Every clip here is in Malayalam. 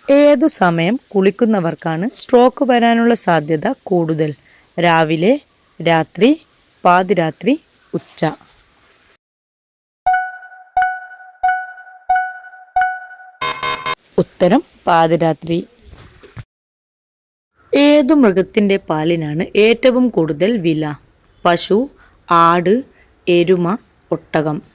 ഏതു സമയം കുളിക്കുന്നവർക്കാണ് സ്ട്രോക്ക് വരാനുള്ള സാധ്യത കൂടുതൽ? രാവിലെ, രാത്രി, പാതിരാത്രി, ഉച്ച. ഉത്തരം പാതിരാത്രി. ഏതു മൃഗത്തിന്റെ പാലിനാണ് ഏറ്റവും കൂടുതൽ വില? പശു, ആട്, എരുമ, ഒട്ടകം.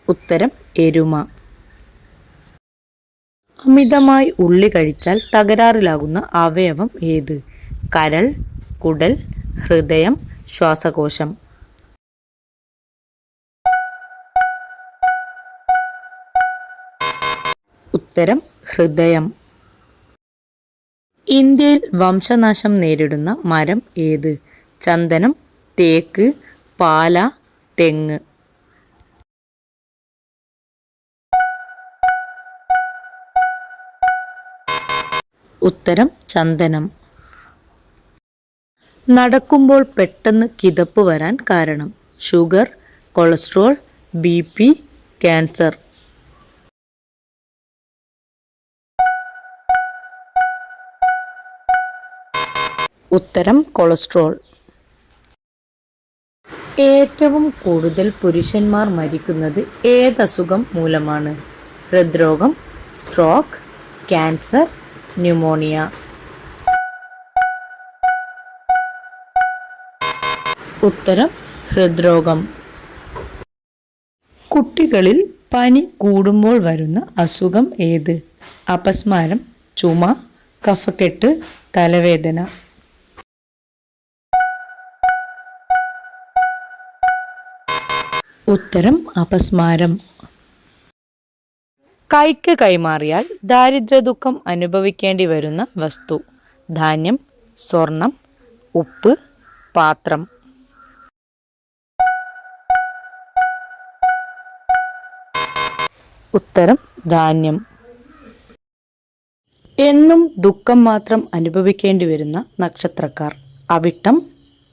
ഉത്തരം എരുമ. അമിതമായി ഉള്ളി കഴിച്ചാൽ തകരാറിലാകുന്ന അവയവം ഏത്? കരൾ, കുടൽ, ഹൃദയം, ശ്വാസകോശം. ഉത്തരം ഹൃദയം. ഇന്ത്യയിൽ വംശനാശം നേരിടുന്ന മരം ഏത്? ചന്ദനം, തേക്ക്, പാല, തെങ്ങ്. ഉത്തരം ചന്ദനം. നടക്കുമ്പോൾ പെട്ടെന്ന് കിതപ്പ് വരാൻ കാരണം? Sugar, cholesterol, BP, cancer. ഉത്തരം കൊളസ്ട്രോൾ. ഏറ്റവും കൂടുതൽ പുരുഷന്മാർ മരിക്കുന്നത് ഏതസുഖം മൂലമാണ്? ഹൃദ്രോഗം, സ്ട്രോക്ക്, ക്യാൻസർ, ന്യൂമോണിയ. ഉത്തരം ഹൃദ്രോഗം. കുട്ടികളിൽ പനി കൂടുമ്പോൾ വരുന്ന അസുഖം ഏത്? അപസ്മാരം, ചുമ, കഫക്കെട്ട്, തലവേദന. ഉത്തരം അപസ്മാരം. കൈക്ക് കൈമാറിയാൽ ദാരിദ്ര്യദുഃഖം അനുഭവിക്കേണ്ടി വരുന്ന വസ്തു? ധാന്യം, സ്വർണം, ഉപ്പ്, പാത്രം. ഉത്തരം ധാന്യം. എന്നും ദുഃഖം മാത്രം അനുഭവിക്കേണ്ടി വരുന്ന നക്ഷത്രക്കാർ? അവിട്ടം,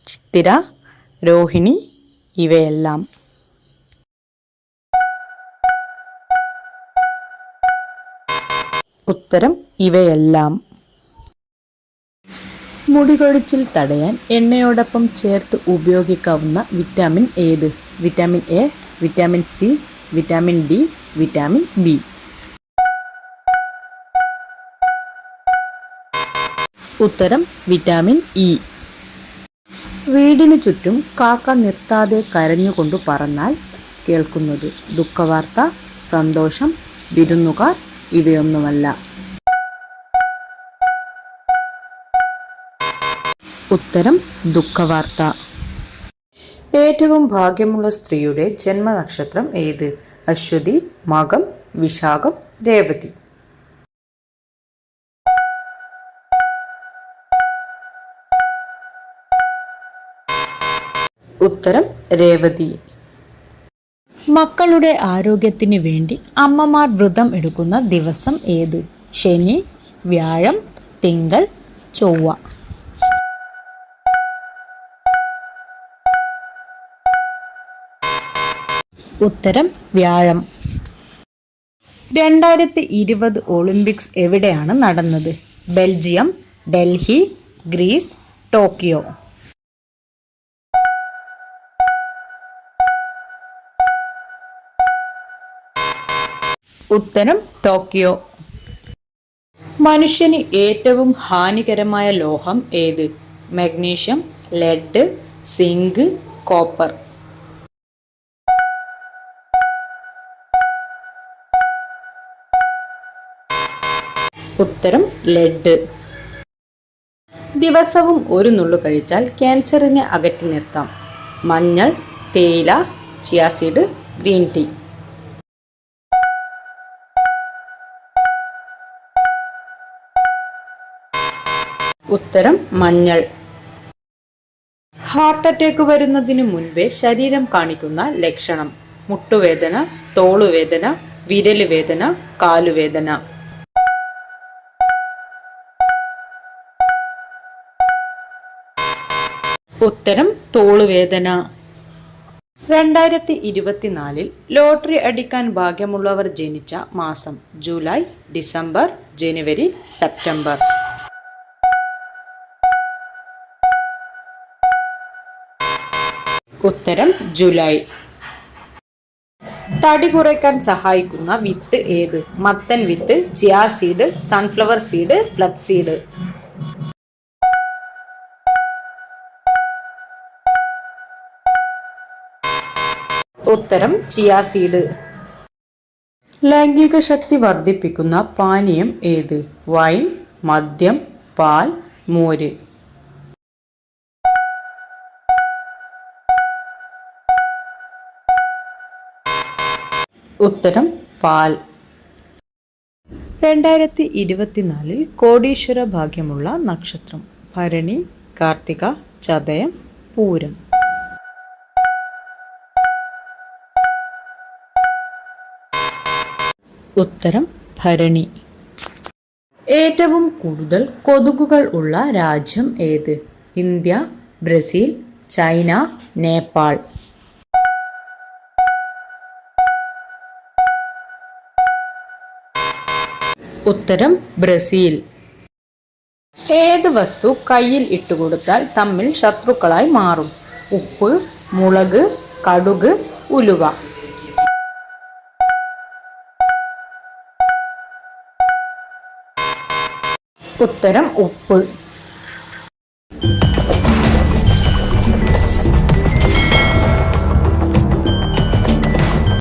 ചിത്തിര, രോഹിണി, ഇവയെല്ലാം. ഉത്തരം ഇവയെല്ലാം. മുടികൊഴിച്ചിൽ തടയാൻ എണ്ണയോടൊപ്പം ചേർത്ത് ഉപയോഗിക്കാവുന്ന വിറ്റാമിൻ ഏത്? Vitamin A, vitamin C, vitamin D, vitamin B. ഉത്തരം വിറ്റാമിൻ ഇ. വീടിനു ചുറ്റും കാക്ക നിർത്താതെ കരഞ്ഞുകൊണ്ട് പറന്നാൽ കേൾക്കുന്നത്? ദുഃഖവാർത്ത, സന്തോഷം, വിരുന്നുകാർ, ഇവയൊന്നുമല്ല. ഉത്തരം ദുഃഖവാർത്ത. ഏറ്റവും ഭാഗ്യമുള്ള സ്ത്രീയുടെ ജന്മനക്ഷത്രം ഏത്? അശ്വതി, മകം, വിശാഖം, രേവതി. ഉത്തരം രേവതി. മക്കളുടെ ആരോഗ്യത്തിന് വേണ്ടി അമ്മമാർ വ്രതം എടുക്കുന്ന ദിവസം ഏത്? ശനി, വ്യാഴം, തിങ്കൾ, ചൊവ്വ. ഉത്തരം വ്യാഴം. 2020 ഒളിമ്പിക്സ് എവിടെയാണ് നടന്നത്? Belgium, Delhi, Greece, Tokyo. ഉത്തരം ടോക്കിയോ. മനുഷ്യന് ഏറ്റവും ഹാനികരമായ ലോഹം ഏത്? Magnesium, lead, zinc, copper. ഉത്തരം ലെഡ്. ദിവസവും ഒരു നുള്ളു കഴിച്ചാൽ ക്യാൻസറിനെ അകറ്റി നിർത്താം? മഞ്ഞൾ, തേയില, ചിയാസീഡ്, ഗ്രീൻ ടീ. ഉത്തരം മഞ്ഞൾ. ഹാർട്ട് അറ്റാക്ക് വരുന്നതിന് മുൻപേ ശരീരം കാണിക്കുന്ന ലക്ഷണം? മുട്ടുവേദന, തോളുവേദന, വിരലുവേദന, കാലുവേദന. ഉത്തരം തോളുവേദന. 2024 ലോട്ടറി അടിക്കാൻ ഭാഗ്യമുള്ളവർ ജനിച്ച മാസം ജൂലൈ, ഡിസംബർ, ജനുവരി, സെപ്റ്റംബർ. ഉത്തരം ജൂലൈ. തടി കുറയ്ക്കാൻ സഹായിക്കുന്ന വിത്ത് ഏത്? മത്തൻ വിത്ത്, chia seed, sunflower seed, flax seed. ഉത്തരം ചിയാ സീഡ്. ലൈംഗിക ശക്തി വർദ്ധിപ്പിക്കുന്ന പാനീയം ഏത്? വൈൻ, മദ്യം, പാൽ, മോര്. ഉത്തരം പാൽ. 2024 കോടീശ്വര ഭാഗ്യമുള്ള നക്ഷത്രം ഭരണി, കാർത്തിക, ചതയം, പൂരം. ഉത്തരം ഭരണി. ഏറ്റവും കൂടുതൽ കൊതുകുകൾ ഉള്ള രാജ്യം ഏത്? India, Brazil, China, Nepal. ഉത്തരം ബ്രസീൽ. ഏത് വസ്തു കയ്യിൽ ഇട്ടുകൊടുത്താൽ തമ്മിൽ ശത്രുക്കളായി മാറും? ഉപ്പ്, മുളക്, കടുക്, ഉലുവ. ഉത്തരം ഉപ്പ്.